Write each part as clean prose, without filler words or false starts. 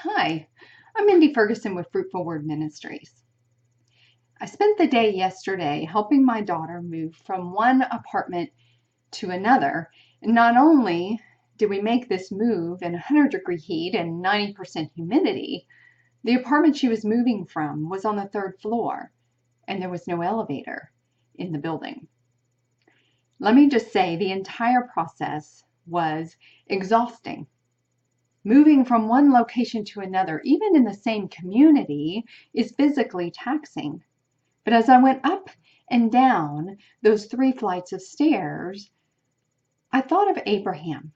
Hi, I'm Mindy Ferguson with Fruitful Word Ministries. I spent the day yesterday helping my daughter move from one apartment to another. And not only did we make this move in 100-degree heat and 90% humidity, the apartment she was moving from was on the third floor, and there was no elevator in the building. Let me just say the entire process was exhausting. Moving from one location to another, even in the same community, is physically taxing. But as I went up and down those 3 flights of stairs, I thought of Abraham.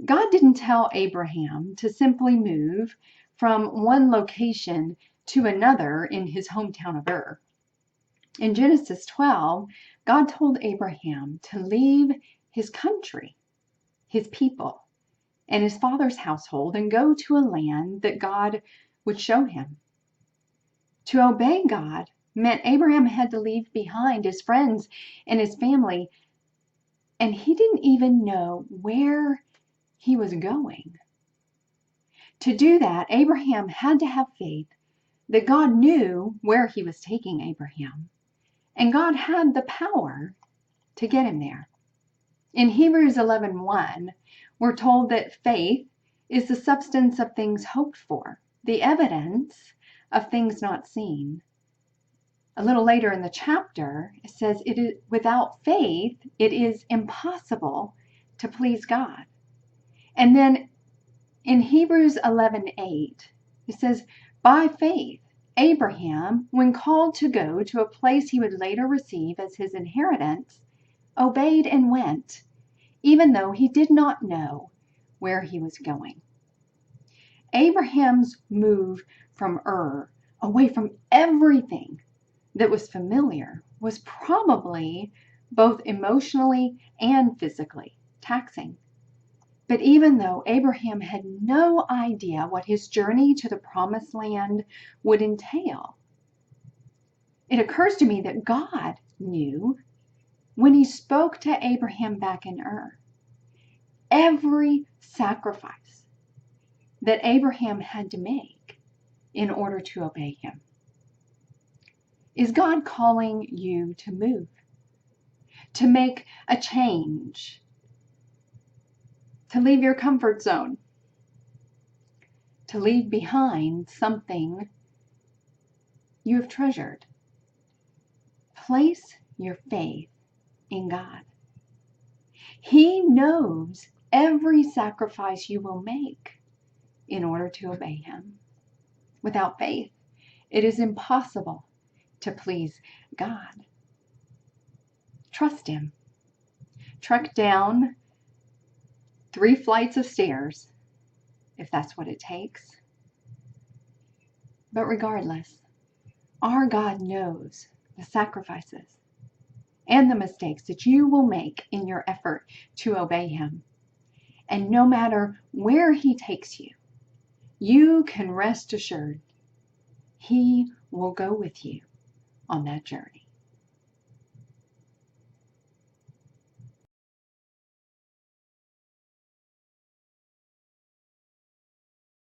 God didn't tell Abraham to simply move from one location to another in his hometown of Ur. In Genesis 12, God told Abraham to leave his country, his people, and his father's household and go to a land that God would show him. To obey God meant Abraham had to leave behind his friends and his family, and he didn't even know where he was going. To do that, Abraham had to have faith that God knew where he was taking Abraham, and God had the power to get him there. In Hebrews 11:1, we're told that faith is the substance of things hoped for, the evidence of things not seen. A little later in the chapter, it says, without faith, it is impossible to please God. And then in Hebrews 11:8, it says, by faith, Abraham, when called to go to a place he would later receive as his inheritance, obeyed and went, even though he did not know where he was going. Abraham's move from Ur, away from everything that was familiar, was probably both emotionally and physically taxing. But even though Abraham had no idea what his journey to the promised land would entail, it occurs to me that God knew when he spoke to Abraham back in Ur. Every sacrifice that Abraham had to make in order to obey him. Is God calling you to move, to make a change, to leave your comfort zone, to leave behind something you have treasured? Place your faith in God. He knows every sacrifice you will make in order to obey him. Without faith, it is impossible to please God. Trust him. Trek down 3 flights of stairs, if that's what it takes. But regardless, our God knows the sacrifices and the mistakes that you will make in your effort to obey him. And no matter where he takes you, you can rest assured he will go with you on that journey.